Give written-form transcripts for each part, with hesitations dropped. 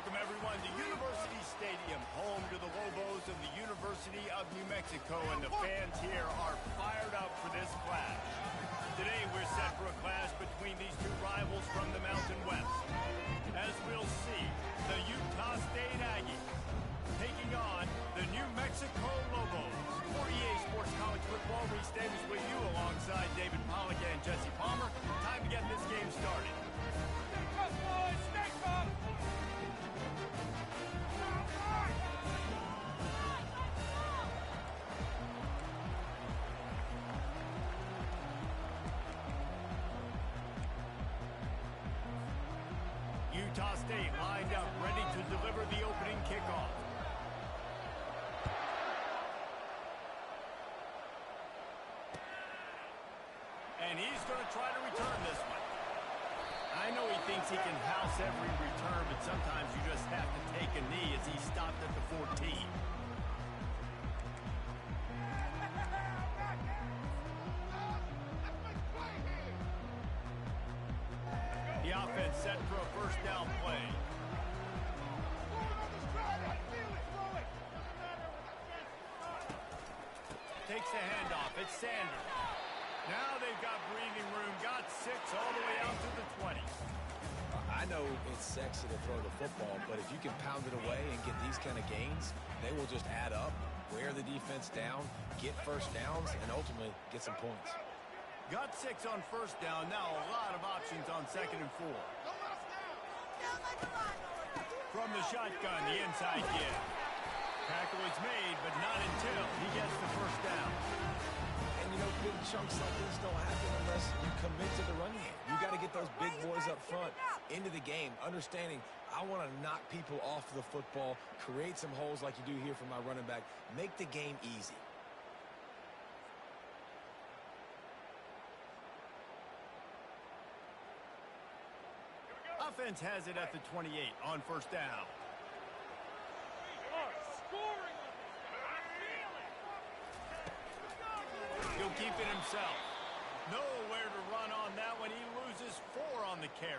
welcome everyone to University Stadium, home to the Lobos of the University of New Mexico, and the fans here are fired up for this clash. Today we're set for a clash between these two rivals from the Mountain West. As we'll see, the Utah State Aggies taking on the New Mexico Lobos. For EA Sports College Football, Reese Davis with you alongside David Pollack and Jesse Palmer. Time to get this game started. Stay up, boys! Stay up! Utah State lined up, ready to deliver the opening kickoff. And he's going to try to return this one. I know he thinks he can house every return, but sometimes you just have to take a knee as he stopped at the 14. The offense set for a first down play. Takes the handoff. It's Sanders. Now they've got breathing room. Got 6 all the way out to the 20. I know it's sexy to throw the football, but if you can pound it away and get these kind of gains, they will just add up, wear the defense down, get first downs, and ultimately get some points. Got 6 on first down. Now a lot of options on 2nd and 4. From the shotgun, the inside give. Tackle is made, but not until he gets the first down. And, you know, big chunks like this don't happen unless you commit to the run game. You got to get those big boys up front into the game, understanding I want to knock people off the football, create some holes like you do here for my running back, make the game easy. Offense has it at the 28 on first down. He'll keep it himself. Nowhere to run on that one. He loses 4 on the carry.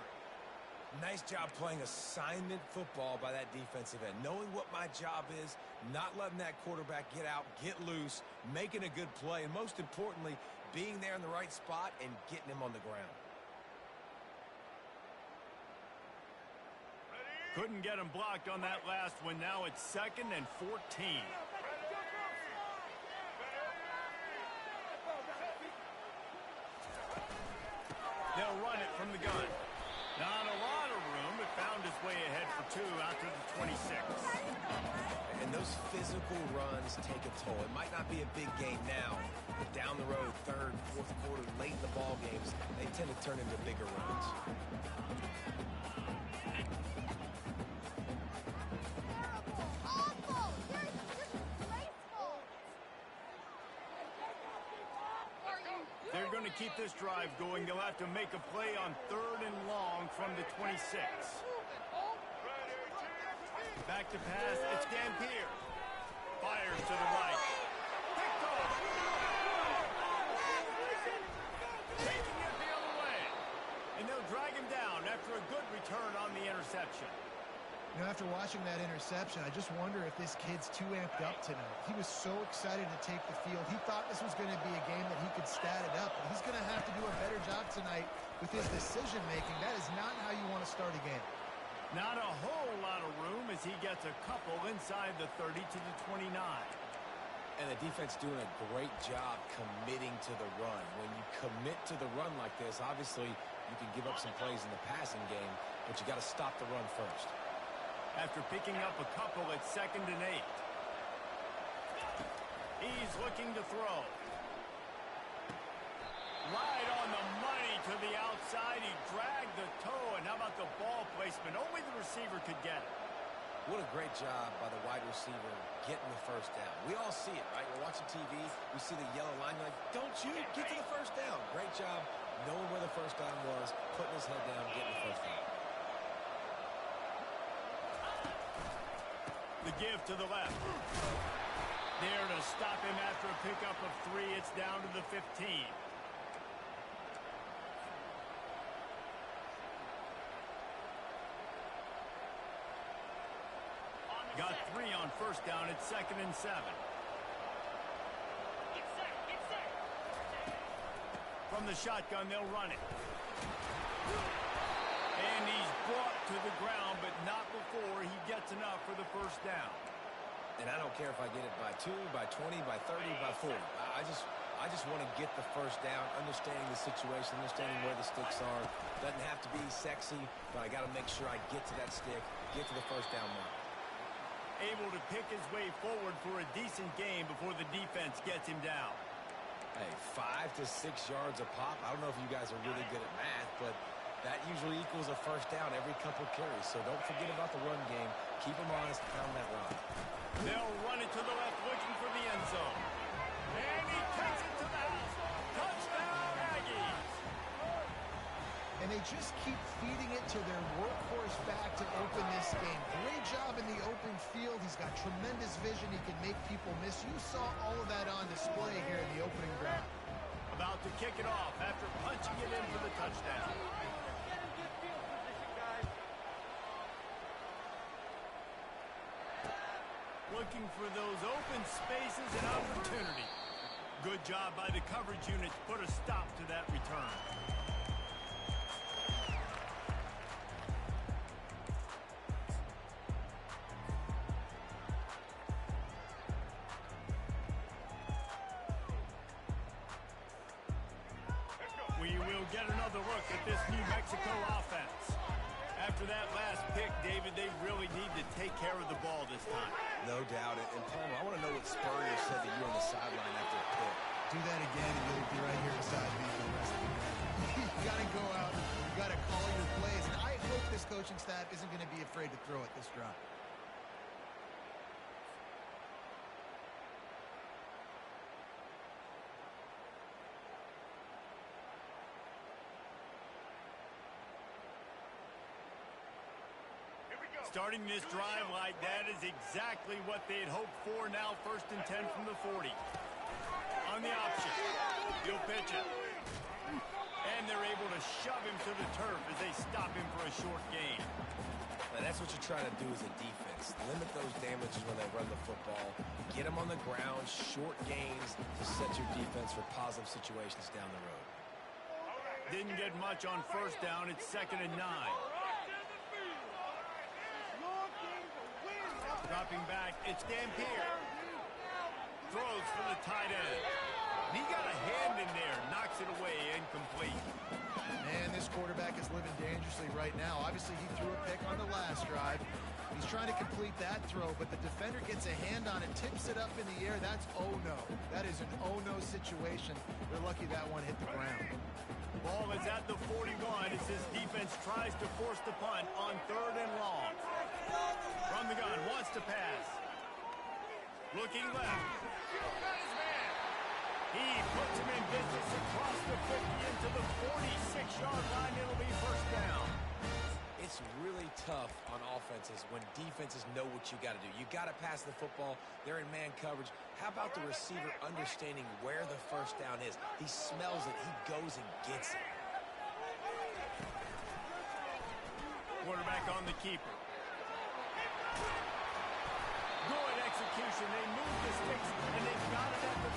Nice job playing assignment football by that defensive end. Knowing what my job is, not letting that quarterback get out, get loose, making a good play, and most importantly, being there in the right spot and getting him on the ground. Couldn't get him blocked on that last one. Now it's 2nd and 14. They'll run it from the gun. Not a lot of room, but found his way ahead for 2 after the 26. And those physical runs take a toll. It might not be a big game now, but down the road, 3rd, 4th quarter, late in the ball games, they tend to turn into bigger runs. They're going to keep this drive going. They'll have to make a play on 3rd and long from the 26. Back to pass. It's Dampier. Fires to the right. Picked off. Taking it the other way. And they'll drag him down after a good return on the interception. You know, after watching that interception, I just wonder if this kid's too amped up tonight. He was so excited to take the field. He thought this was going to be a game that he could stat it up. But he's going to have to do a better job tonight with his decision-making. That is not how you want to start a game. Not a whole lot of room as he gets a couple inside the 30 to the 29. And the defense doing a great job committing to the run. When you commit to the run like this, obviously you can give up some plays in the passing game, but you got to stop the run first. After picking up a couple, it's 2nd and 8. He's looking to throw. Right on the money to the outside. He dragged the toe, and how about the ball placement? Only the receiver could get it. What a great job by the wide receiver getting the first down. We all see it, right? We're watching TV. We see the yellow line. You're like, don't you get to the first down. Great job knowing where the first down was, putting his head down, getting the first down. The give to the left. There to stop him after a pickup of 3. It's down to the 15. on first down. It's 2nd and 7. From the shotgun, they'll run it. And he's brought to the ground, but not before he gets enough for the first down. And I don't care if I get it by 2, by 20, by 30, by 40. I just want to get the first down, understanding the situation, understanding where the sticks are. Doesn't have to be sexy, but I got to make sure I get to that stick, get to the first down mark. Able to pick his way forward for a decent gain before the defense gets him down. Hey, 5 to 6 yards a pop. I don't know if you guys are really good at math, but that usually equals a first down every couple carries. So don't forget about the run game. Keep them honest, pound that rock. They'll run it to the left, looking for the end zone. And he takes it to the house. Touchdown, Aggies. And they just keep feeding it to their workhorse back to open this game. Great job in the open field. He's got tremendous vision. He can make people miss. You saw all of that on display here in the opening drive. About to kick it off after punching it in for the touchdown. Looking for those open spaces and opportunity. Good job by the coverage unit to put a stop to that return. We will get another look at this New Mexico offense. After that last pick, David, they really need to take care of the ball this time. No doubt. And Palmer, I want to know what Spurrier said to you on the sideline after the pick. Do that again, and you'll be right here beside me for the rest of the game. You got to go out. You got to call your plays. And I hope this coaching staff isn't going to be afraid to throw at this drive. Starting this drive like that is exactly what they had hoped for. Now 1st and 10 from the 40. On the option, he'll pitch it. And they're able to shove him to the turf as they stop him for a short gain. And that's what you're trying to do as a defense. Limit those damages when they run the football. Get them on the ground, short gains to set your defense for positive situations down the road. Didn't get much on first down. It's 2nd and 9. Dropping back, it's Dampier. Throws for the tight end. He got a hand in there, knocks it away, incomplete. Man, this quarterback is living dangerously right now. Obviously, he threw a pick on the last drive. He's trying to complete that throw, but the defender gets a hand on it, tips it up in the air. That's oh-no. That is an oh-no situation. They're lucky that one hit the ground. Ball is at the 41 as his defense tries to force the punt on 3rd and long. From the gun, wants to pass. Looking left. He puts him in business across the 50 into the 46-yard line. It'll be first down. It's really tough on offenses when defenses know what you got to do. You got to pass the football. They're in man coverage. How about the receiver understanding where the first down is? He smells it. He goes and gets it. Quarterback on the keeper. Good execution. They move the sticks, and they've got it at the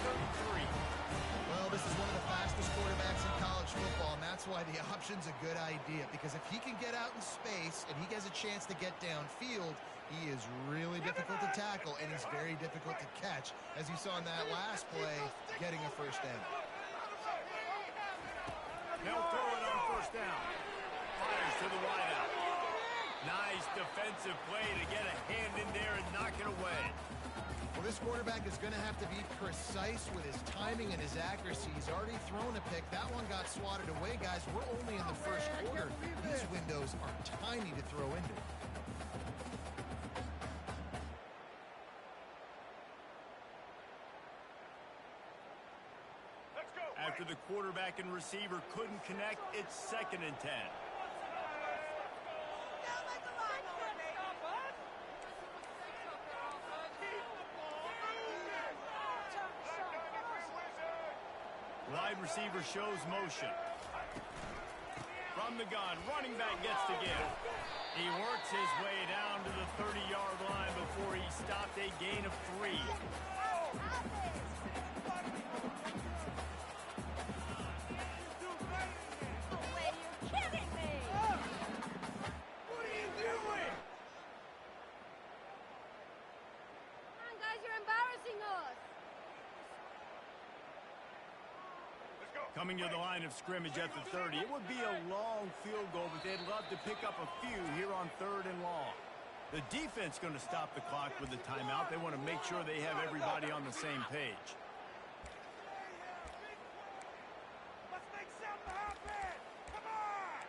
33. Well, this is one of the fastest quarterbacks in college football, and that's why the option's a good idea, because if he can get out in space and he gets a chance to get downfield, he is really difficult to tackle, and he's very difficult to catch, as you saw in that last play, getting a first down. They'll throw it on first down. Fires to the wideout. Nice defensive play to get a hand in there and knock it away. Well, this quarterback is going to have to be precise with his timing and his accuracy. He's already thrown a pick. That one got swatted away, guys. We're only in the first quarter. These windows are tiny to throw into. After the quarterback and receiver couldn't connect, it's 2nd and 10. Wide receiver shows motion. From from the gun. Running back gets to give. He works his way down to the 30-yard line before he stopped a gain of 3. Coming to the line of scrimmage at the 30. It would be a long field goal, but they'd love to pick up a few here on 3rd and long. The defense going to stop the clock with the timeout. They want to make sure they have everybody on the same page. Let's make something happen! Come on!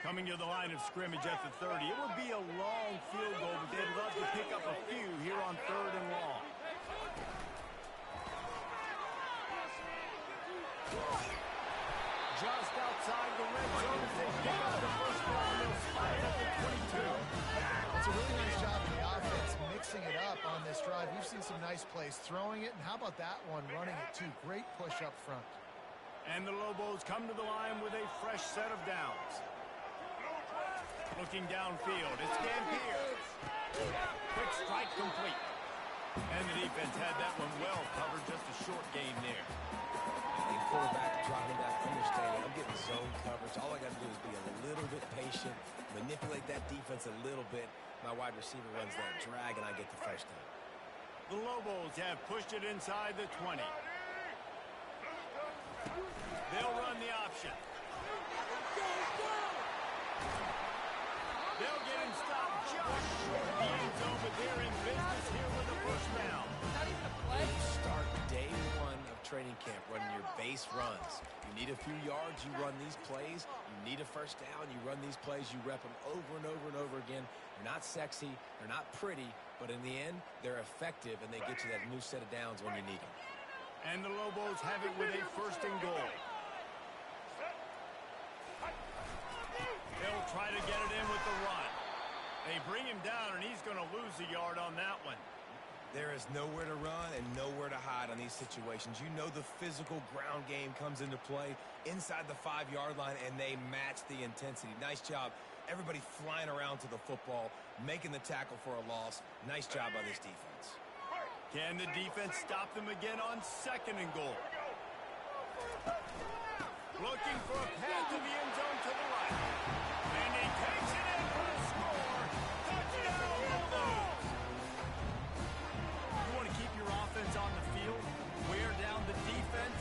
Coming to the line of scrimmage at the 30. It would be a long field goal, but they'd love to pick up a few here on 3rd and long. Just outside the red zone as they pick up the first down. They'll slide it up to 22. It's a really nice job of the offense mixing it up on this drive. We've seen some nice plays throwing it, and how about that one running it too? Great push up front. And the Lobos come to the line with a fresh set of downs. Looking downfield, it's Gampier. Quick strike complete. And the defense had that one well covered, just a short gain there. Quarterback dropping back, understanding I'm getting zone coverage. All I got to do is be a little bit patient, manipulate that defense a little bit. My wide receiver runs that drag, and I get the first down. The Lobos have pushed it inside the 20. They'll run the option. They'll get him stopped just short of the end zone, but they're in business here with a first down. Not even a play. You start day 1 of training camp running your base runs. You need a few yards, you run these plays. You need a first down, you run these plays. You rep them over and over and over again. They're not sexy, they're not pretty, but in the end, they're effective, and they get you that new set of downs when you need them. And the Lobos have it with a first and goal. They'll try to get it in with the run. They bring him down, and he's going to lose a yard on that one. There is nowhere to run and nowhere to hide on these situations. You know the physical ground game comes into play inside the 5-yard line, and they match the intensity. Nice job. Everybody flying around to the football, making the tackle for a loss. Nice job by this defense. Can the defense stop them again on 2nd and goal? Looking for a path to the end zone to the right. And he takes it in for a score. Touchdown, Lobos! You want to keep your offense on the field, wear down the defense,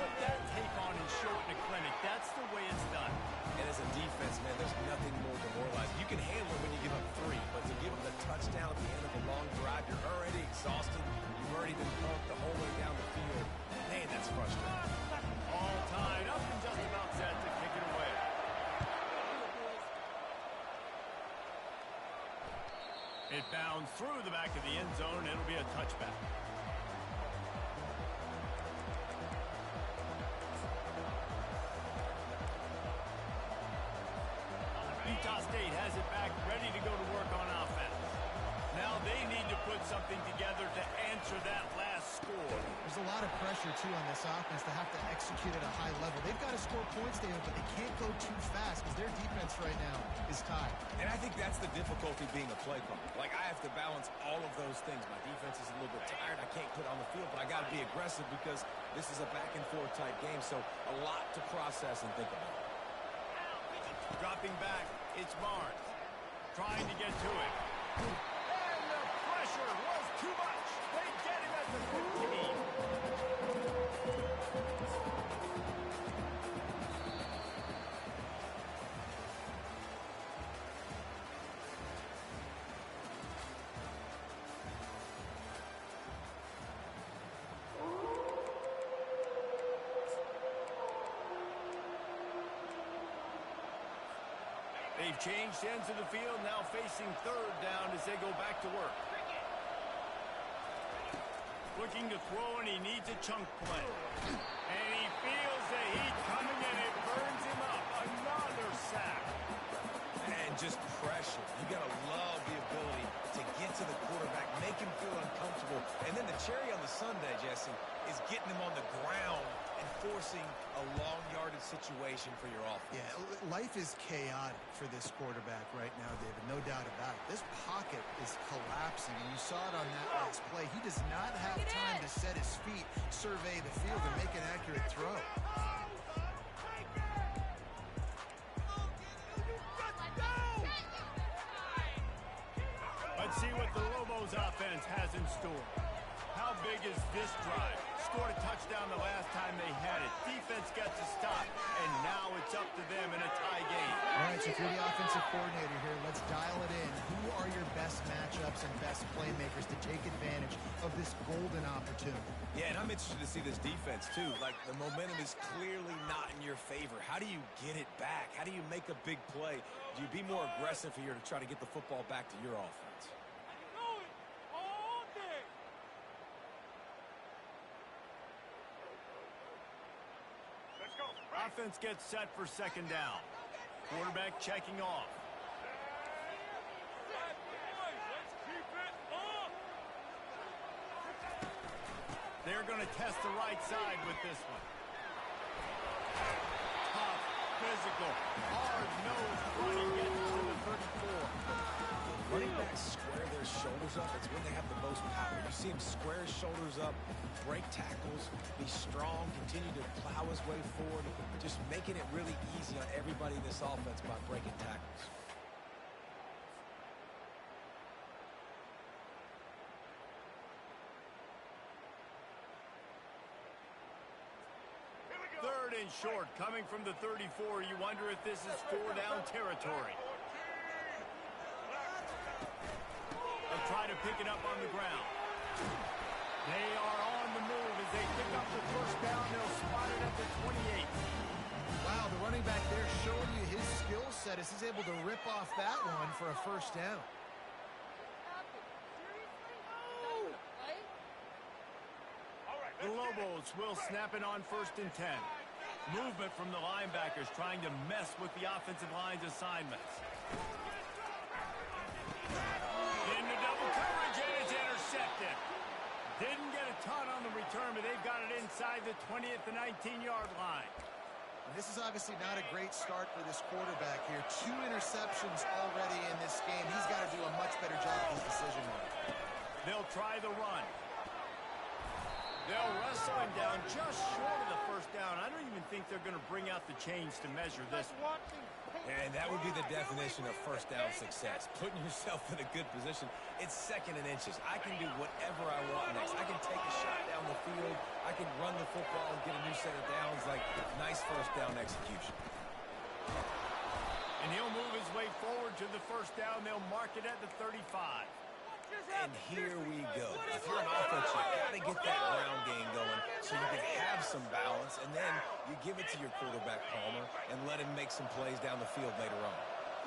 put that tape on and show it in a clinic. That's the way it's done. And as a defense, man, there's nothing more demoralizing. You can handle it when you give up 3, but to give them the touchdown at the end of a long drive, you're already exhausted. You've already been pumped the whole way down the field. Man, that's frustrating. All tied up and just about set to kick it away. It bounds through the back of the end zone. It'll be a touchback. Utah State has it back, ready to go to work on offense. Now they need to put something together to answer that last score. There's a lot of pressure, too, on this offense to have to execute at a high level. They've got to score points, David, but they can't go too fast because their defense right now is tied. And I think that's the difficulty being a play caller. Like, I have to balance all of those things. My defense is a little bit tired. I can't put it on the field, but I got to be aggressive because this is a back-and-forth type game, so a lot to process and think about. Dropping back, it's Barnes. Trying to get to it. And the pressure was too much. They get him at the 15. They've changed ends of the field, now facing 3rd down as they go back to work. Looking to throw, and he needs a chunk play. And he feels the heat coming, and it burns him up. Another sack. And just pressure. You got to love the ability to get to the quarterback, make him feel uncomfortable. And then the cherry on the sundae, Jesse, is getting him on the ground and forcing forcing a long yardage situation for your offense. Yeah, life is chaotic for this quarterback right now, David. No doubt about it. This pocket is collapsing, and you saw it on that last play. He does not have time to set his feet, survey the field, and make an accurate throw. Let's see what the Lobos offense has in store. How big is this drive? Scored a touchdown the last time they had it. Defense gets a stop, and now it's up to them in a tie game. All right, so if you're the offensive coordinator here, let's dial it in. Who are your best matchups and best playmakers to take advantage of this golden opportunity? Yeah, and I'm interested to see this defense, too. Like, the momentum is clearly not in your favor. How do you get it back? How do you make a big play? Do you be more aggressive here to try to get the football back to your offense? Offense gets set for second down. Quarterback checking off. They're going to test the right side with this one. Tough, physical, hard-nosed running gets to the 34. Running backs square their shoulders up. It's when they have the most power. You see him square his shoulders up, break tackles, be strong, continue to plow his way forward, just making it really easy on everybody in this offense by breaking tackles. Third and short, coming from the 34. You wonder if this is four-down territory. They'll try to pick it up on the ground. They are on the move as they pick up the first down. They'll spot it at the 28. Wow, the running back there showing you his skill set as he's able to rip off that one for a first down. The Lobos will snap it on first and 10. Movement from the linebackers trying to mess with the offensive line's assignments. Into double coverage, and it's intercepted. Didn't get a ton on the return, but they've got it inside the 20 at the 19-yard line. And this is obviously not a great start for this quarterback here. 2 interceptions already in this game. He's got to do a much better job of his decision-making. They'll try the run. They'll wrestle him down just short of the first down. I don't even think they're going to bring out the chains to measure this one. And that would be the definition of first down success. Putting yourself in a good position. It's second and inches. I can do whatever I want next. I can take a shot down the field. I can run the football and get a new set of downs. Like, nice first down execution. And he'll move his way forward to the first down. They'll mark it at the 35. And here we go. If you're an offense, you got to get that ground game going so you can have some balance, and then you give it to your quarterback, Palmer, and let him make some plays down the field later on.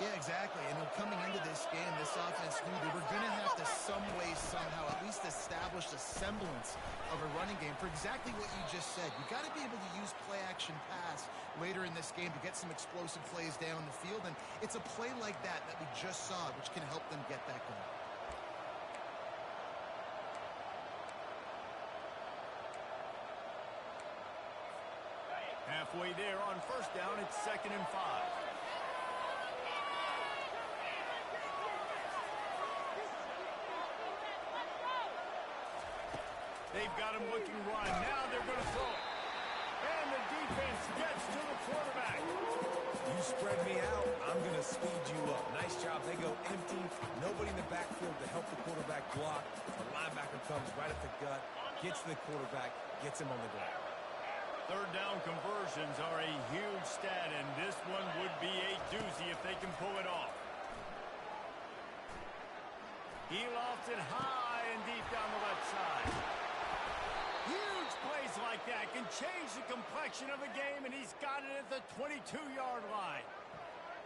Yeah, exactly. And coming into this game, this offense knew they were going to have to some way, somehow, at least establish a semblance of a running game for exactly what you just said. You got to be able to use play-action pass later in this game to get some explosive plays down the field, and it's a play like that that we just saw, which can help them get that going. Halfway there on first down, it's 2nd and 5. They've got him looking run. Now they're going to throw it. And the defense gets to the quarterback. You spread me out, I'm going to speed you up. Nice job. They go empty. Nobody in the backfield to help the quarterback block. The linebacker comes right at the gut, gets to the quarterback, gets him on the ground. Third down conversions are a huge stat, and this one would be a doozy if they can pull it off. He lofts it high and deep down the left side. Huge plays like that can change the complexion of a game, and he's got it at the 22-yard line.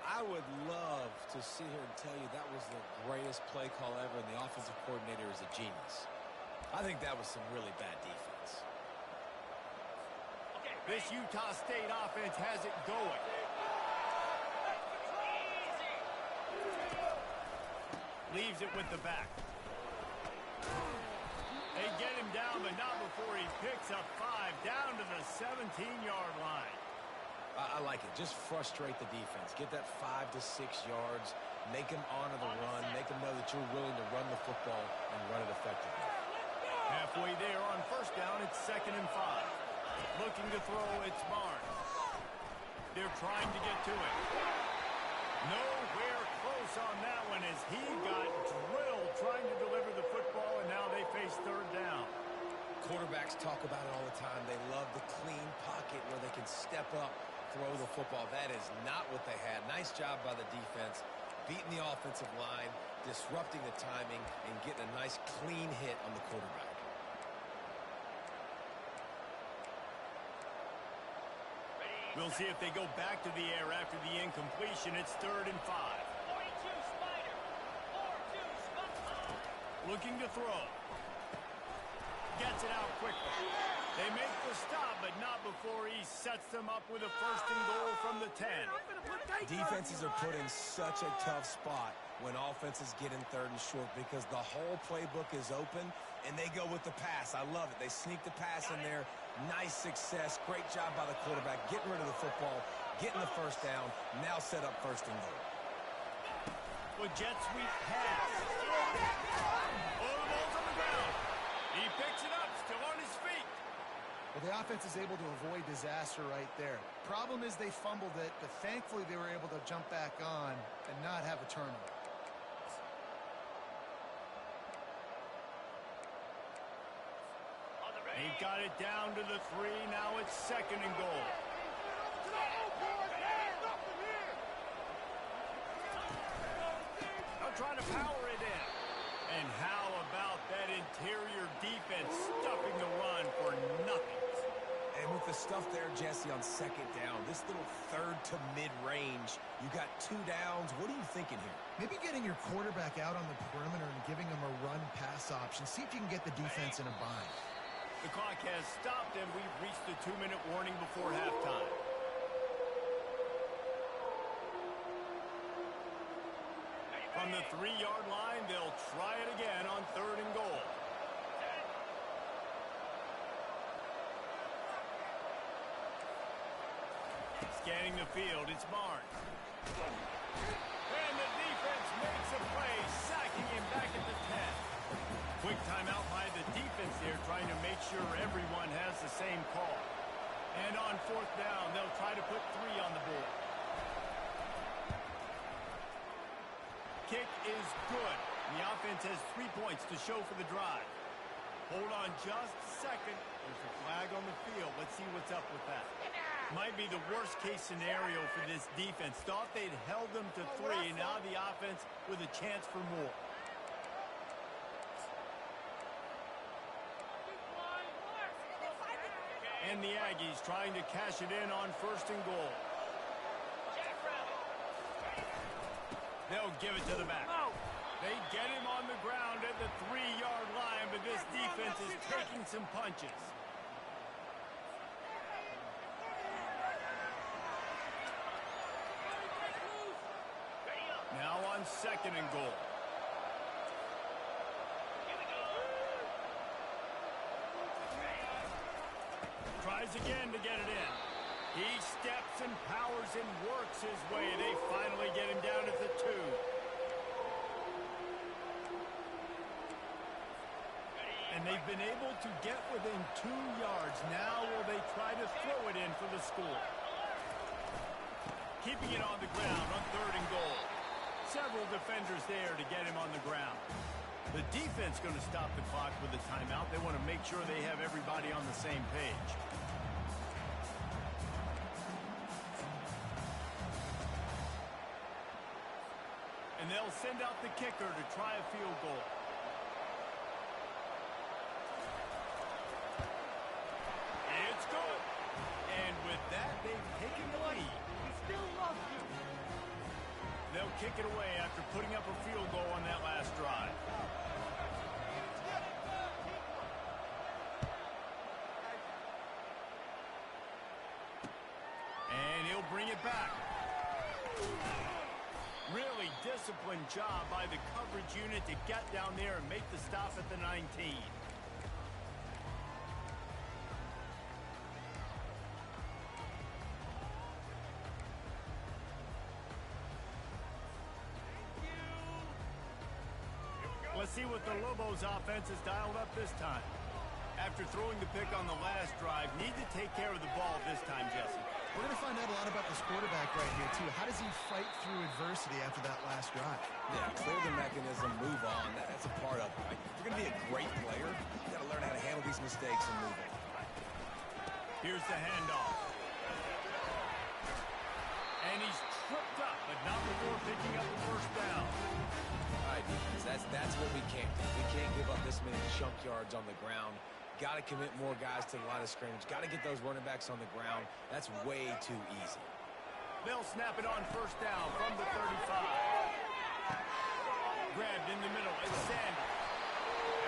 I would love to sit here and tell you that was the greatest play call ever, and the offensive coordinator is a genius. I think that was some really bad defense. This Utah State offense has it going. Leaves it with the back. They get him him down, but not before he picks up 5 down to the 17-yard line. I like it. Just frustrate the defense. Get that 5 to 6 yards. Make them honor the run. Make them know that you're willing to run the football and run it effectively. Halfway there on first down, it's 2nd and 5. Looking to throw, it's Barnes. They're trying to get to it. Nowhere close on that one as he got drilled trying to deliver the football, and now they face 3rd down. Quarterbacks talk about it all the time. They love the clean pocket where they can step up, throw the football. That is not what they had. Nice job by the defense, beating the offensive line, disrupting the timing, and getting a nice clean hit on the quarterback. We'll see if they go back to the air after the incompletion. It's 3rd and 5. 42 Spider. 4-2 Spider. Looking to throw. Gets it out quickly. They make the stop, but not before he sets them up with a 1st and goal from the 10. Defenses are put in such a tough spot when offenses get in 3rd and short because the whole playbook is open and they go with the pass. I love it. They sneak the pass in there. Nice success. Great job by the quarterback getting rid of the football, getting the 1st down, now set up 1st and goal. With jet sweep pass. Oh, the ball's on the ground. He picks it up, still on his feet. Well, the offense is able to avoid disaster right there. Problem is they fumbled it, but thankfully they were able to jump back on and not have a turnover. They've got it down to the 3. Now it's 2nd and goal. They'll try to power it in. And how about that interior defense stuffing the run for nothing? And with the stuff there, Jesse, on 2nd down, this little 3rd to mid-range, you got 2 downs. What are you thinking here? Maybe getting your quarterback out on the perimeter and giving him a run-pass option. See if you can get the defense in a bind. The clock has stopped, and we've reached the 2-minute warning before halftime. From the 3-yard line, they'll try it again on 3rd and goal. Scanning the field, it's Barnes. And the defense makes a play, sacking him back at the 10. Quick timeout by the defense there, trying to make sure everyone has the same call. And on 4th down, they'll try to put 3 on the board. Kick is good. The offense has 3 points to show for the drive. Hold on just a second. There's a flag on the field. Let's see what's up with that. Might be the worst-case scenario for this defense. Thought they'd held them to 3, and now the offense with a chance for more. And the Aggies trying to cash it in on 1st and goal. They'll give it to the back. They get him on the ground at the 3-yard line, but this defense is taking some punches. Now on 2nd and goal. Tries again to get it in. He steps and powers and works his way. They finally get him down at the 2. And they've been able to get within 2 yards. Now will they try to throw it in for the score? Keeping it on the ground on 3rd and goal. Several defenders there to get him on the ground. The defense going to stop the clock with a timeout. They want to make sure they have everybody on the same page. And they'll send out the kicker to try a field goal. It's good. And with that, they've taken the lead. He still loves you. They'll kick it away after putting up a field goal on that last drive. And he'll bring it back. Really disciplined job by the coverage unit to get down there and make the stop at the 19. see what the Lobos offense has dialed up this time. After throwing the pick on the last drive, need to take care of the ball this time, Jesse. We're going to find out a lot about this quarterback right here, too. How does he fight through adversity after that last drive? Yeah, clear the mechanism, move on. That's a part of it, right? If you're going to be a great player, you got to learn how to handle these mistakes and move on. Here's the handoff. And he's tripped up, but not before picking up the first down. All right, defense, that's what we can't do. We can't give up this many chunk yards on the ground. Got to commit more guys to the line of scrimmage. Got to get those running backs on the ground. That's way too easy. They'll snap it on first down from the 35. Grabbed in the middle. It's Sanders.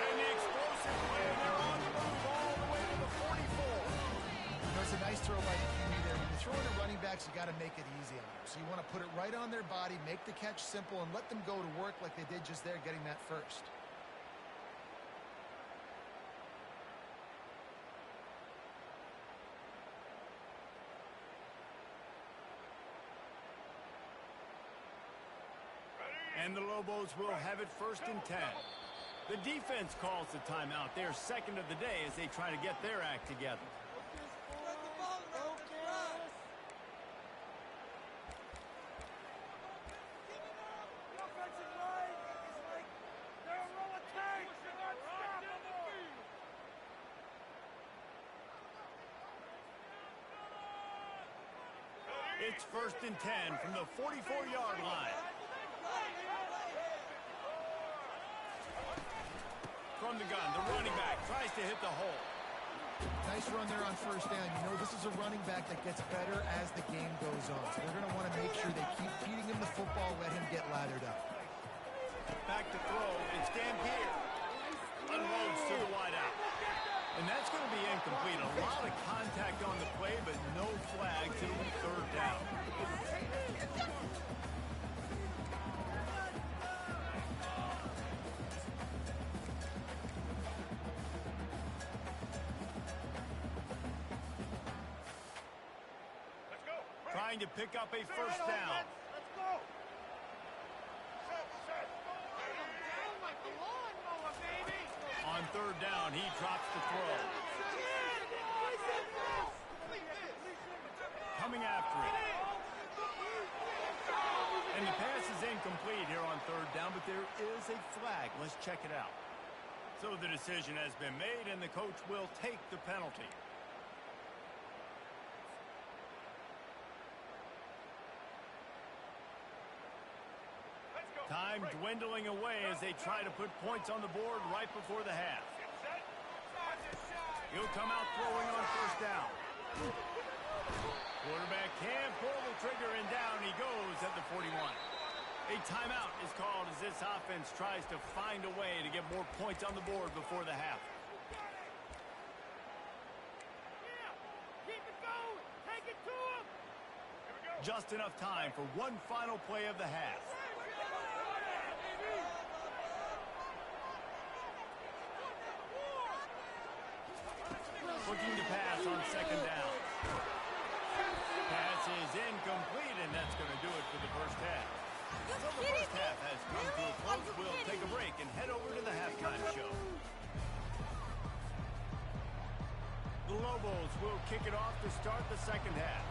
And the explosive play, and they're on the move all the way to the 44. You know, it's a nice throw by the QB there. When you're throwing to running backs, you got to make it easy on them. So you want to put it right on their body, make the catch simple, and let them go to work like they did just there, getting that first. And the Lobos will have it first and 10. The defense calls the timeout. They're second of the day as they try to get their act together. The offensive line is like they're a row of tanks. They're unstoppable. It's first and 10 from the 44-yard line. From the gun, the running back tries to hit the hole. Nice run there on first down. You know, this is a running back that gets better as the game goes on. So they're going to want to make sure they keep feeding him the football, let him get lathered up. Back to throw, it's Dampier. Unloads to the wideout. And that's going to be incomplete. A lot of contact on the play, but no flag till the third down. Trying to pick up a first down. Let's go. On third down, he drops the throw. Coming after it. And the pass is incomplete here on third down, but there is a flag. Let's check it out. So the decision has been made, and the coach will take the penalty. Time dwindling away as they try to put points on the board right before the half. He'll come out throwing on first down. Quarterback can't pull the trigger, and down he goes at the 41. A timeout is called as this offense tries to find a way to get more points on the board before the half. Keep it going. Take it to him. Just enough time for one final play of the half. Looking to pass on second down. Pass is incomplete, and that's going to do it for the first half. So the first half has come to a close. We'll take a break and head over to the halftime show. The Lobos will kick it off to start the second half.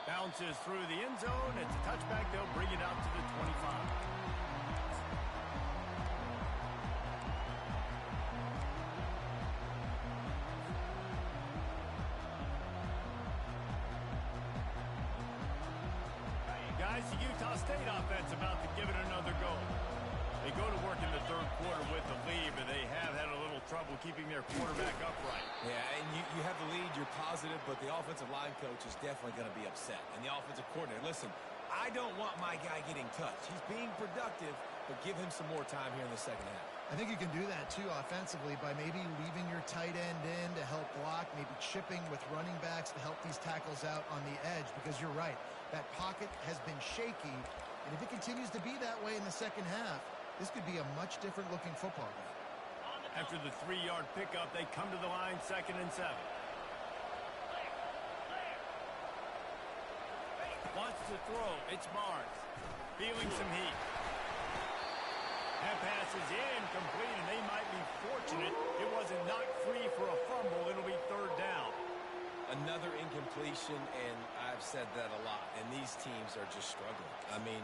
Bounces through the end zone. It's a touchback. They'll bring it out to the 25. Guys, the Utah State offense about to give it another go. They go to work in the third quarter with the lead, but they have had a little trouble keeping their quarterback upright. Yeah, and you have the lead, you're positive, but the offensive line coach is definitely going to be upset. And the offensive coordinator, listen, I don't want my guy getting touched. He's being productive, but give him some more time here in the second half. I think you can do that, too, offensively, by maybe leaving your tight end in to help block, maybe chipping with running backs to help these tackles out on the edge, because you're right. That pocket has been shaky, and if it continues to be that way in the second half, this could be a much different looking football game. After the 3-yard pickup, they come to the line, 2nd and 7. to throw. It's Barnes. Feeling some heat. That pass is incomplete, and they might be fortunate it wasn't knocked free for a fumble. It'll be third down. Another incompletion, and I've said that a lot, and these teams are just struggling. I mean,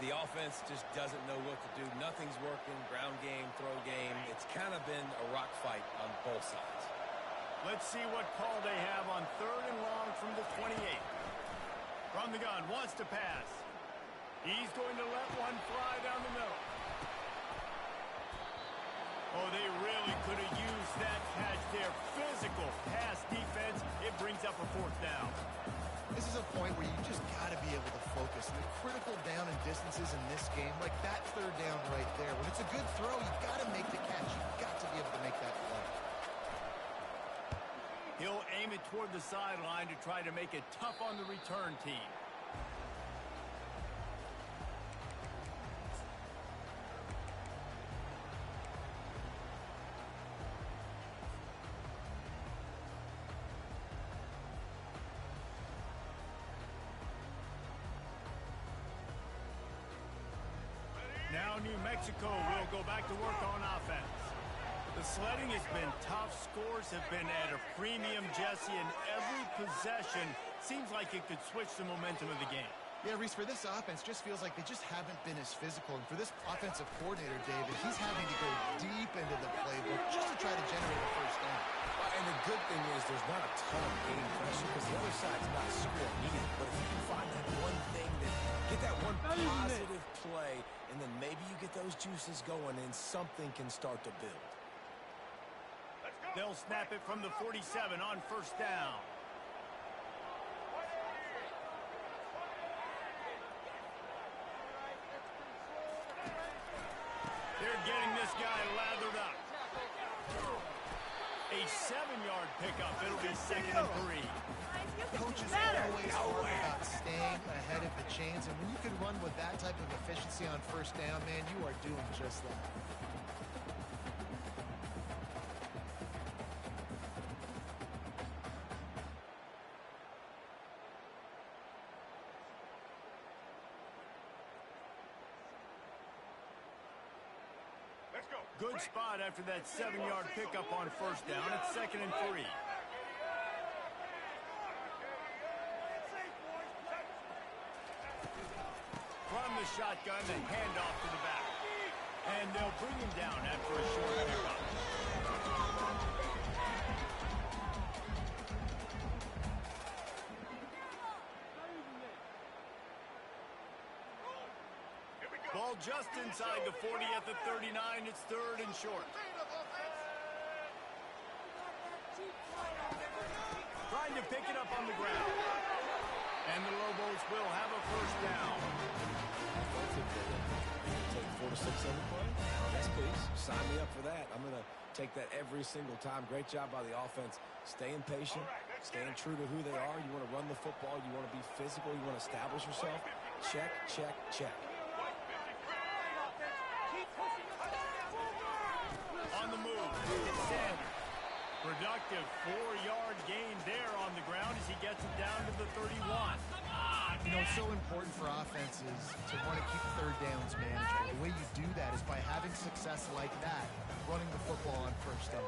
the offense just doesn't know what to do. Nothing's working. Ground game, throw game. It's kind of been a rock fight on both sides. Let's see what call they have on third and long from the 28. From the gun, wants to pass. He's going to let one fly down the middle. Oh, they really could have used that catch there. Physical pass defense. It brings up a fourth down. This is a point where you just got to be able to focus. And the critical down and distances in this game, like that third down right there, when it's a good throw, you've got to make the catch. You've got to be able to make that play. He'll aim it toward the sideline to try to make it tough on the return team. Now New Mexico will go back to work on offense. The sledding has been tough. Scores have been at a premium, Jesse, and every possession seems like it could switch the momentum of the game. Yeah, Reese, for this offense, just feels like they just haven't been as physical. And for this offensive coordinator, David, he's having to go deep into the playbook just to try to generate a first down. And the good thing is there's not a ton of game pressure because the other side's not scoring either. But if you can find that one thing, get that one positive play, and then maybe you get those juices going and something can start to build. They'll snap it from the 47 on first down. They're getting this guy lathered up. A 7-yard pickup. It'll be second and 3. Coaches always talk about staying ahead of the chains, and when you can run with that type of efficiency on first down, man, you are doing just that. Good spot after that 7-yard pickup on first down. It's second and 3. From the shotgun, the handoff to the back. And they'll bring him down after a short pickup. Ball just inside the 40 at the 39. It's third and short. Trying to pick it up on the ground. And the Lobos will have a first down. Take 4 to 6 every play? Yes, please. Sign me up for that. I'm going to take that every single time. Great job by the offense. Staying patient, staying true to who they are. You want to run the football. You want to be physical. You want to establish yourself. Check, check, check. On the move, Sanders. Productive 4-yard gain there on the ground as he gets it down to the 31. You know, it's so important for offenses to want to keep third downs manageable. The way you do that is by having success like that, running the football on first down.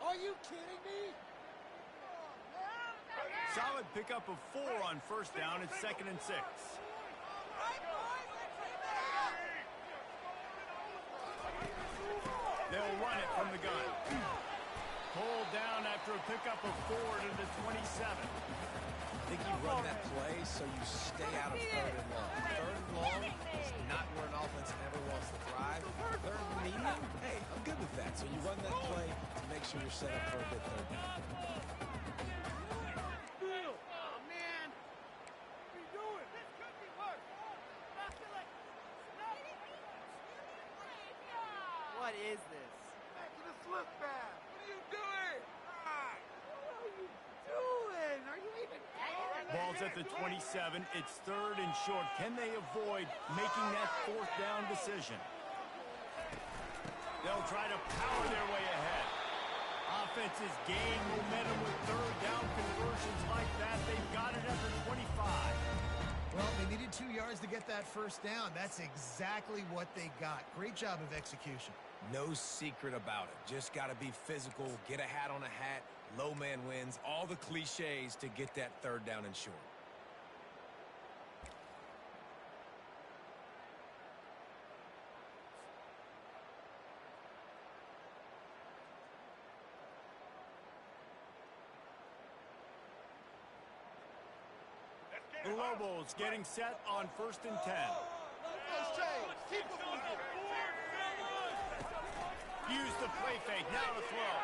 Are you kidding me? Solid pickup of 4 on first down. It's second and 6. They'll run it from the gun. Pulled down after a pickup of 4 to the 27. I think you run that play so you stay out of third and long. Third and long is not where an offense ever wants to thrive. Third and medium, hey, I'm good with that. So you run that play to make sure you're set up for a good third down. What is this? Making us look bad. What are you doing? What are you doing? Are you even paying attention? Ball ball's at the 27. It's third and short. Can they avoid making that fourth down decision? They'll try to power their way ahead. Offenses gain momentum with third down conversions like that. They've got it at the 25. Well, they needed 2 yards to get that first down. That's exactly what they got. Great job of execution. No secret about it. Just got to be physical, get a hat on a hat, low man wins, all the cliches to get that third down and short. The Lobos getting set on 1st and 10. Use the play fake. Now to throw.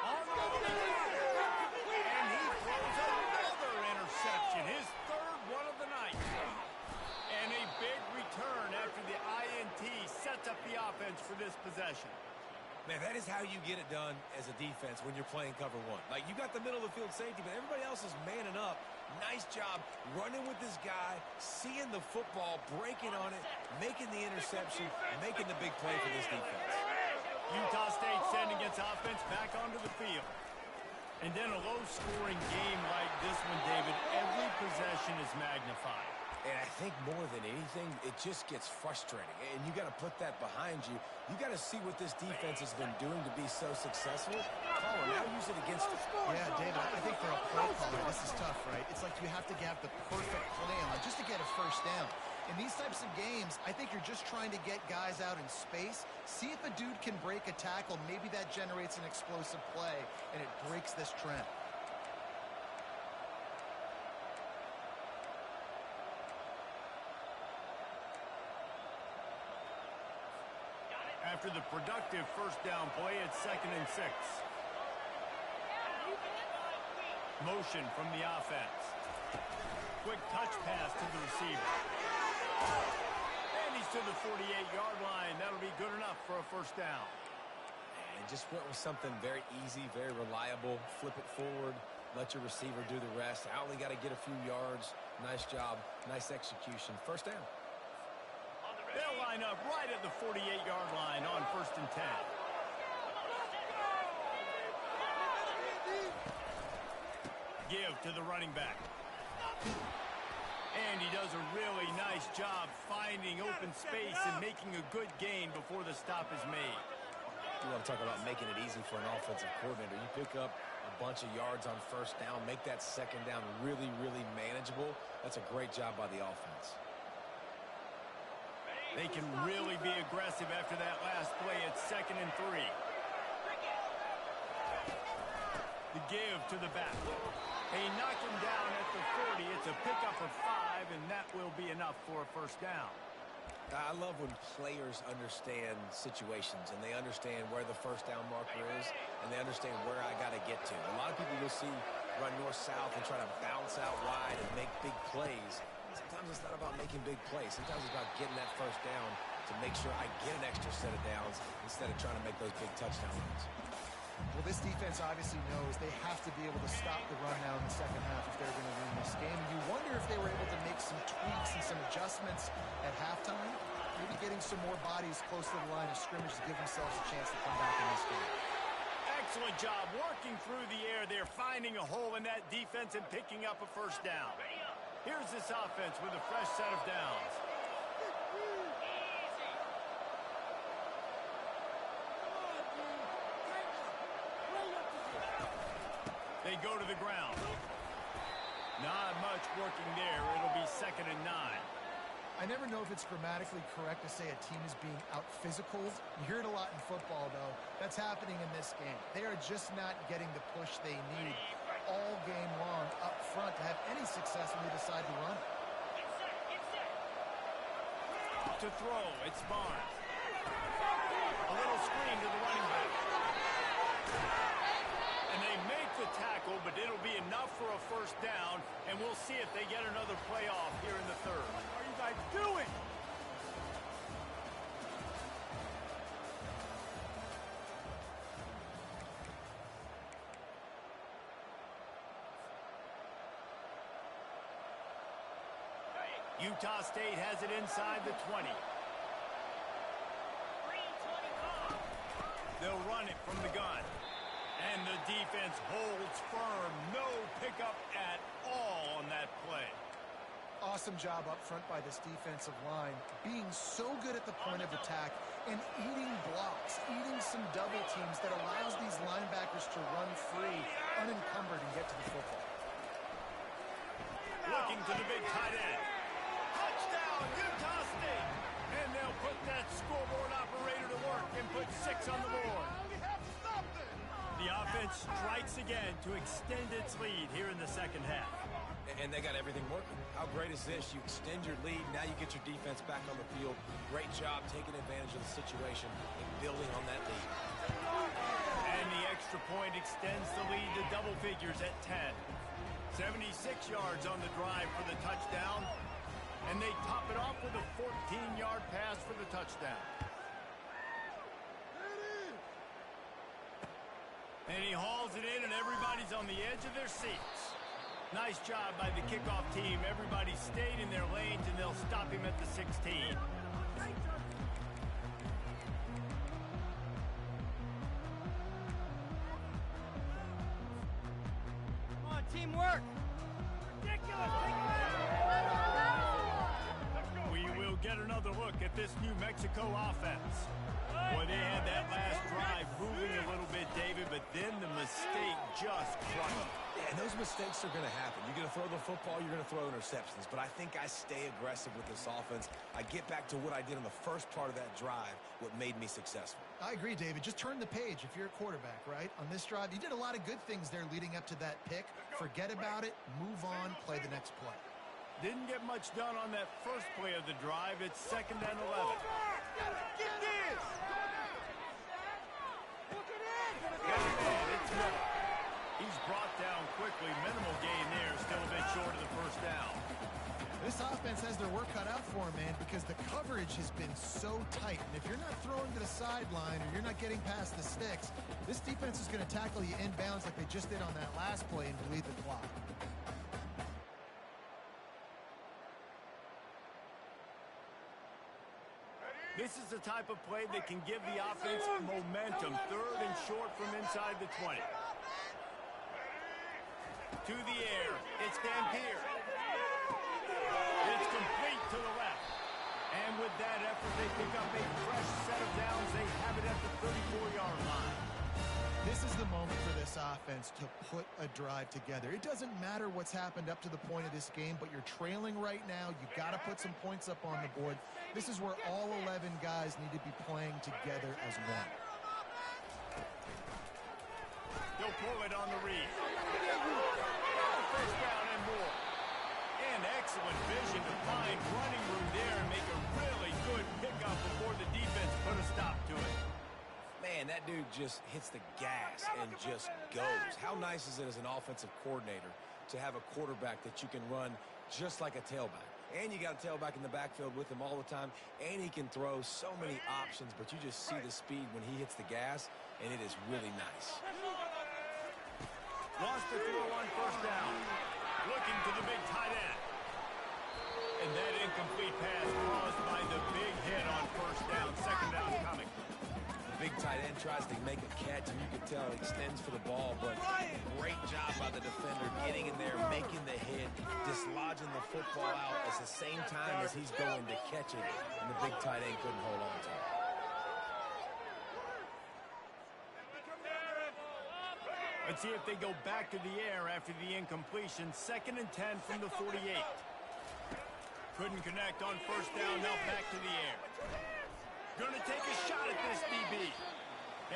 On the and he throws another interception. His third one of the night. And a big return after the INT sets up the offense for this possession. Man, that is how you get it done as a defense when you're playing cover one. Like, you got the middle of the field safety, but everybody else is manning up. Nice job running with this guy, seeing the football, breaking on it, making the interception, making the big play for this defense. Utah State sending its offense back onto the field. And then a low-scoring game like this one, David, every possession is magnified. And I think more than anything, it just gets frustrating. And you got to put that behind you. You got to see what this defense has been doing to be so successful. Caller, now use it against it. Yeah, David, I think for a play caller, this is tough, right? It's like you have to have the perfect play on just to get a first down. In these types of games, I think you're just trying to get guys out in space, see if a dude can break a tackle. Maybe that generates an explosive play, and it breaks this trend. After the productive first down play, it's 2nd and 6. Motion from the offense. Quick touch pass to the receiver. And he's to the 48-yard line. That'll be good enough for a first down. And just went with something very easy, very reliable. Flip it forward. Let your receiver do the rest. I only got to get a few yards. Nice job. Nice execution. First down. They'll line up right at the 48-yard line on 1st and 10. Give to the running back. And he does a really nice job finding open space and making a good gain before the stop is made. You want to talk about making it easy for an offensive coordinator. You pick up a bunch of yards on first down, make that second down really, really manageable. That's a great job by the offense. They can really be aggressive after that last play. It's 2nd and 3. The give to the back. They knock him down at the 40. It's a pickup of 5, and that will be enough for a first down. I love when players understand situations, and they understand where the first down marker is, and they understand where I got to get to. A lot of people you'll see run north-south and try to bounce out wide and make big plays. Sometimes it's not about making big plays. Sometimes it's about getting that first down to make sure I get an extra set of downs instead of trying to make those big touchdown runs. Well, this defense obviously knows they have to be able to stop the run now in the second half if they're going to win this game. You wonder if they were able to make some tweaks and some adjustments at halftime, maybe getting some more bodies close to the line of scrimmage to give themselves a chance to come back in this game. Excellent job working through the air. They're finding a hole in that defense and picking up a first down. Here's this offense with a fresh set of downs. They go to the ground. Not much working there. It'll be 2nd and 9. I never know if it's grammatically correct to say a team is being out-physical. You hear it a lot in football, though. That's happening in this game. They are just not getting the push they need all game long up front to have any success when they decide to run. To throw, it's Barnes. A little screen to the running back. And they make the tackle, but it'll be enough for a first down, and we'll see if they get another play off here in the third. What are you guys doing? Utah State has it inside the 20. They'll run it from the gun. And the defense holds firm. No pickup at all on that play. Awesome job up front by this defensive line, being so good at the point of attack and eating blocks, eating some double teams that allows these linebackers to run free, unencumbered, and get to the football. Looking to the big tight end. Touchdown, Utah State! And they'll put that scoreboard operator to work and put 6 on the board. The offense strikes again to extend its lead here in the second half. And they got everything working. How great is this? You extend your lead. Now you get your defense back on the field. Great job taking advantage of the situation and building on that lead. And the extra point extends the lead to double figures at 10. 76 yards on the drive for the touchdown. And they top it off with a 14-yard pass for the touchdown. And he hauls it in, and everybody's on the edge of their seats. Nice job by the kickoff team. Everybody stayed in their lanes, and they'll stop him at the 16. Come on, teamwork. Ridiculous. We will get another look at this New Mexico offense. Boy, they had that last drive moving a little bit, David, but then the mistake just crushed it. Yeah, and those mistakes are going to happen. You're going to throw the football, you're going to throw interceptions. But I think I stay aggressive with this offense. I get back to what I did in the first part of that drive, what made me successful. I agree, David. Just turn the page if you're a quarterback, right? On this drive, you did a lot of good things there leading up to that pick. Forget about it, move on, play the next play. Didn't get much done on that first play of the drive. It's 2nd and 11. Get this. It's Miller. He's brought down quickly. Minimal gain there. Still a bit short of the first down. This offense has their work cut out for them, man, because the coverage has been so tight. And if you're not throwing to the sideline or you're not getting past the sticks, this defense is going to tackle you inbounds like they just did on that last play and bleed the clock. This is the type of play that can give the offense momentum. 3rd and short from inside the 20. To the air. It's Dampier. It's complete to the left. And with that effort, they pick up a fresh set of downs. They have it at the 34-yard line. This is the moment for this offense to put a drive together. It doesn't matter what's happened up to the point of this game, but you're trailing right now. You've got to put some points up on the board. This is where all 11 guys need to be playing together as one. He'll pull it on the read. First down and more. And excellent vision to find running room there and make a really good pickup before the defense put a stop to it. Man, that dude just hits the gas and just goes. How nice is it as an offensive coordinator to have a quarterback that you can run just like a tailback? And you got a tailback in the backfield with him all the time, and he can throw so many options, but you just see the speed when he hits the gas, and it is really nice. Lost the throw on first down. Looking to the big tight end. And that incomplete pass caused by the big hit on first down. 2nd down coming. Big tight end tries to make a catch, and you can tell he extends for the ball, but great job by the defender getting in there, making the hit, dislodging the football out at the same time as he's going to catch it, and the big tight end couldn't hold on to it. Let's see if they go back to the air after the incompletion. 2nd and 10 from the 48. Couldn't connect on first down, now back to the air. Gonna take a shot at this DB.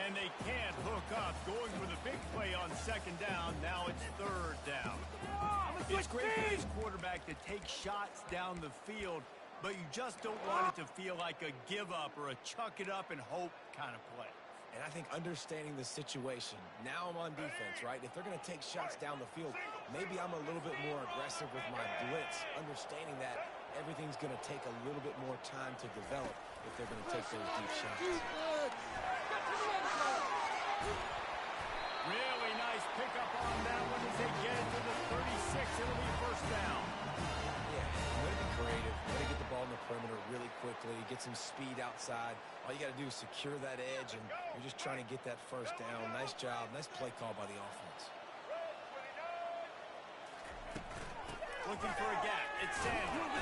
And they can't hook up. Going for the big play on 2nd down. Now it's 3rd down. It's great for this quarterback to take shots down the field, but you just don't want it to feel like a give up or a chuck it up and hope kind of play. And I think understanding the situation, now I'm on defense, right? If they're going to take shots down the field, maybe I'm a little bit more aggressive with my blitz, understanding that everything's going to take a little bit more time to develop if they're going to take those deep shots. Really nice pickup on that one as they get it to the 36. It'll be first down. Yeah, way to be creative. some speed outside. All you got to do is secure that edge, and you're just trying to get that first down. Nice job. Nice play call by the offense. Looking for a gap. It's Sanders.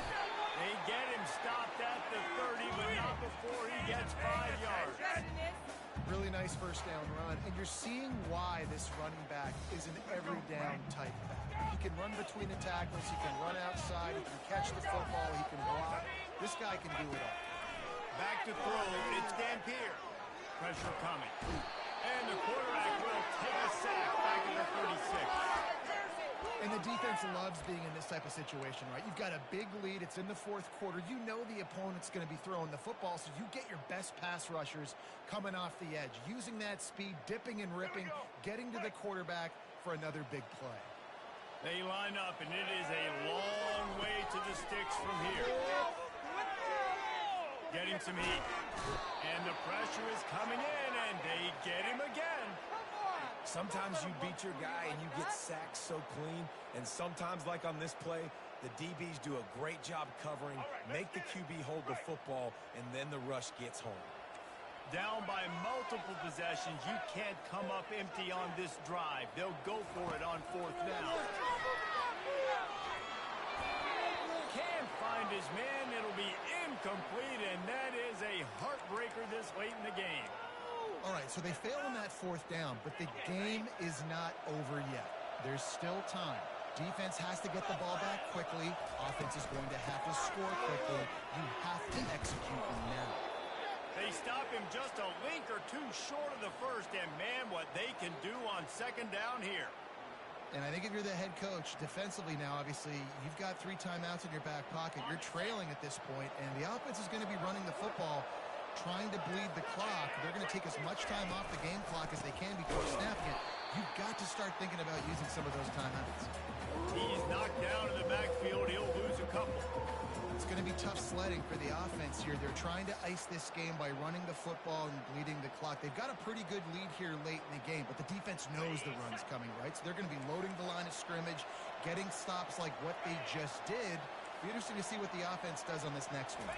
They get him stopped at the 30, but not before he gets 5 yards. Really nice first down run, and you're seeing why this running back is an every down type back. He can run between the tackles, he can run outside, he can catch the football, he can block. This guy can do it all. Back to throw, it's Dampier. Pressure coming. And the quarterback will take a sack back at the 36. And the defense loves being in this type of situation, right? You've got a big lead. It's in the fourth quarter. You know the opponent's going to be throwing the football, so you get your best pass rushers coming off the edge, using that speed, dipping and ripping, getting to the quarterback for another big play. They line up, and it is a long way to the sticks from here. Getting some heat. And the pressure is coming in, and they get him again. Sometimes you beat your guy and you get sacked so clean, and sometimes, like on this play, the DBs do a great job covering, make the QB hold the football, and then the rush gets home. Down by multiple possessions, you can't come up empty on this drive. They'll go for it on fourth down. Can't find his man. It'll be incomplete, and that is a heartbreaker this late in the game. All right, so they fail on that fourth down, but the game is not over yet. There's still time. Defense has to get the ball back quickly. Offense is going to have to score quickly. You have to execute now. They stop him just a link or two short of the first, and man, what they can do on second down here. And I think if you're the head coach, defensively now, obviously, you've got 3 timeouts in your back pocket. You're trailing at this point, and the offense is going to be running the football, trying to bleed the clock. They're going to take as much time off the game clock as they can before snapping it. You've got to start thinking about using some of those timeouts. He's knocked down in the backfield. He'll lose a couple. It's going to be tough sledding for the offense here. They're trying to ice this game by running the football and bleeding the clock. They've got a pretty good lead here late in the game, but the defense knows the run's coming, right? So they're going to be loading the line of scrimmage, getting stops like what they just did. Be interesting to see what the offense does on this next one.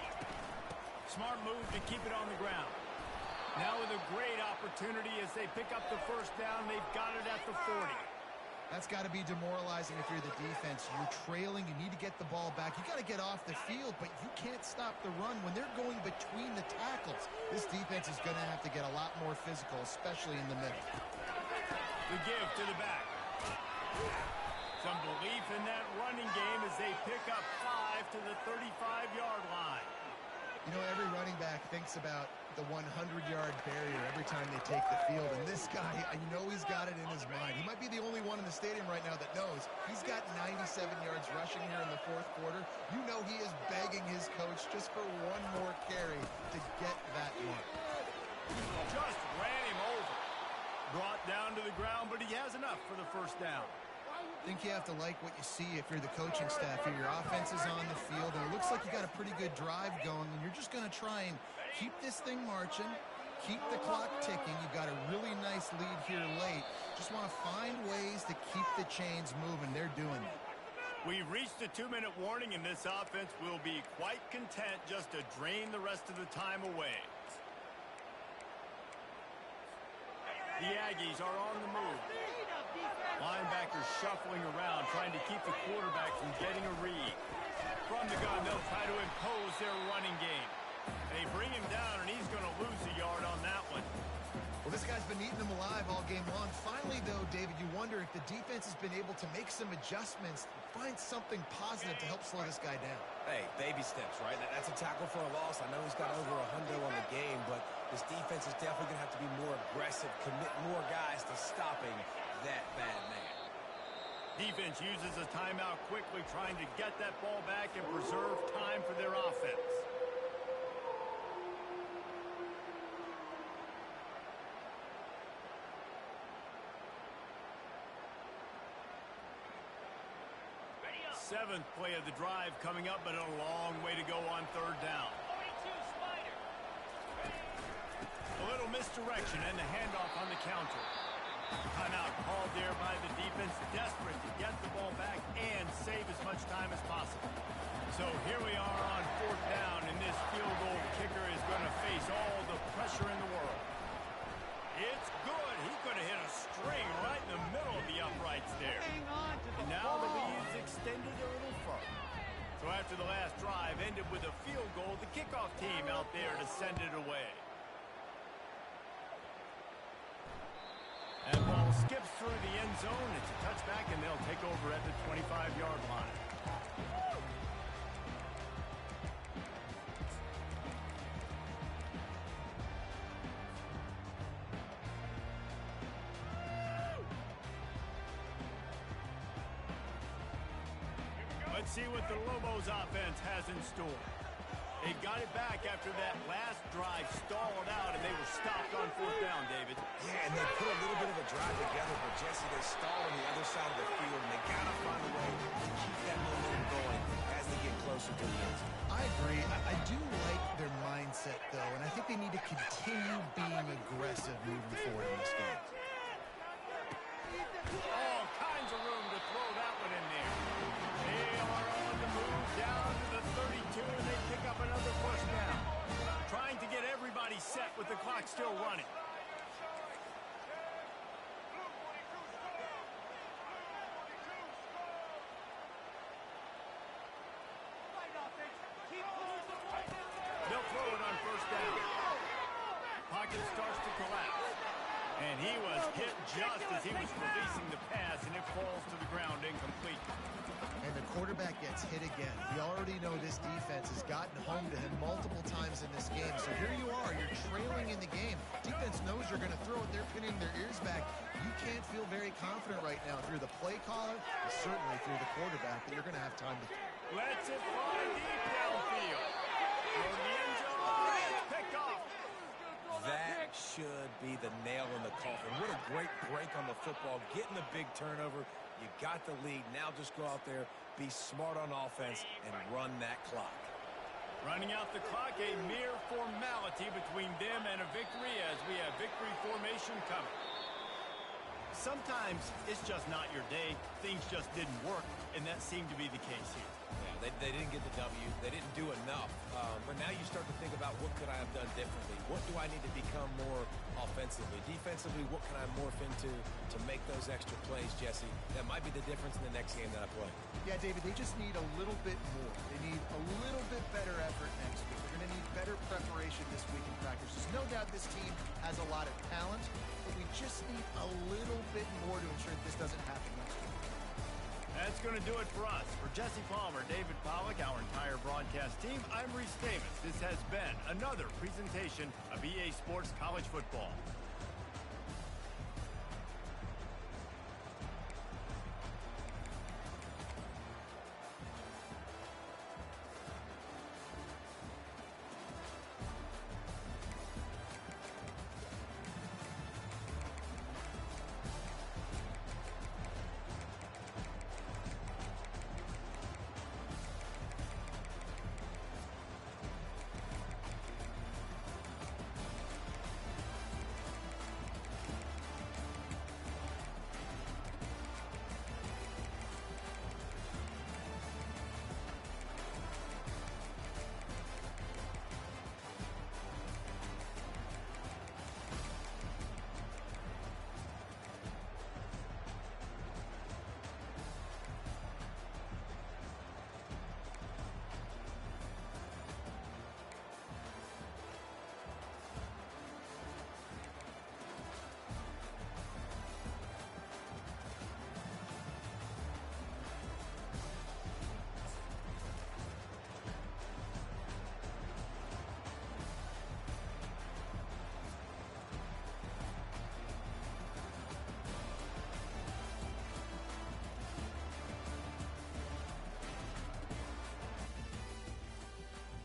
Smart move to keep it on the ground. Now with a great opportunity as they pick up the first down. They've got it at the 40. That's got to be demoralizing if you're the defense. You're trailing. You need to get the ball back. You got to get off the field, but you can't stop the run when they're going between the tackles. This defense is going to have to get a lot more physical, especially in the middle. The give to the back. Some belief in that running game as they pick up 5 to the 35-yard line. You know, every running back thinks about the 100-yard barrier every time they take the field. And this guy, you know he's got it in his mind. He might be the only one in the stadium right now that knows he's got 97 yards rushing here in the fourth quarter. You know he is begging his coach just for one more carry to get that mark. Just ran him over. Brought down to the ground, but he has enough for the first down. I think you have to like what you see if you're the coaching staff here. Your offense is on the field, and it looks like you got a pretty good drive going, and you're just going to try and keep this thing marching, keep the clock ticking. You've got a really nice lead here late. Just want to find ways to keep the chains moving. They're doing it. We've reached a 2-minute warning, and this offense will be quite content just to drain the rest of the time away. The Aggies are on the move. Linebackers shuffling around, trying to keep the quarterback from getting a read. From the gun, they'll try to impose their running game. They bring him down, and he's going to lose a yard on that one. Well, this guy's been eating them alive all game long. Finally, though, David, you wonder if the defense has been able to make some adjustments, find something positive to help slow this guy down. Hey, baby steps, right? That's a tackle for a loss. I know he's got over 100 on the game, but this defense is definitely going to have to be more aggressive, commit more guys to stopping that bad man. Defense uses a timeout quickly, trying to get that ball back and preserve time for their offense. Seventh play of the drive coming up, but a long way to go on third down. A little misdirection and the handoff on the counter. Timeout called there by the defense, desperate to get the ball back and save as much time as possible. So here we are on fourth down, and this field goal kicker ended with a field goal. The kickoff team out there to send it away. And ball skips through the end zone. It's a touchback, and they'll take over at the 25-yard line. Let's see what the Lobos offense has in store. They got it back after that last drive stalled out, and they were stopped on fourth down, David. Yeah, and they put a little bit of a drive together, but Jesse, they stalled on the other side of the field, and they got to find a way to keep that momentum going as they get closer to the end zone. I agree. I do like their mindset, though, and I think they need to continue being aggressive moving forward in this game. All kinds of room to throw that one in there. They are on the move down to the 32, and they pick up another first down. Trying to get everybody set with the clock still running. They'll throw it on first down. Pocket starts to collapse. And he was hit just as he was releasing the pass, and it falls to the ground incomplete. And the quarterback gets hit again. We already know this defense has gotten home to him multiple times in this game. So here you are, you're trailing in the game. Defense knows you're going to throw it. They're pinning their ears back. You can't feel very confident right now through the play caller, and certainly through the quarterback, but you're going to have time to throw. Lets it fly deep downfield. Throw to the end zone. It's picked off. That should be the nail in the coffin. What a great break on the football. Getting the big turnover. You got the lead. Now just go out there, be smart on offense, and run that clock. Running out the clock, a mere formality between them and a victory as we have victory formation coming. Sometimes it's just not your day. Things just didn't work, and that seemed to be the case here. Yeah, they didn't get the W. They didn't do enough. But now you start to think about what could I have done differently? What do I need to become more offensively? Defensively, what can I morph into to make those extra plays, Jesse? That might be the difference in the next game that I play. Yeah, David, they just need a little bit more. They need a little bit better effort next week. They're going to need better preparation this week in practice. There's no doubt this team has a lot of talent, but we just need a little bit more to ensure this doesn't happen next week. That's going to do it for us. For Jesse Palmer, David Pollack, our entire broadcast team, I'm Reese Davis. This has been another presentation of EA Sports College Football.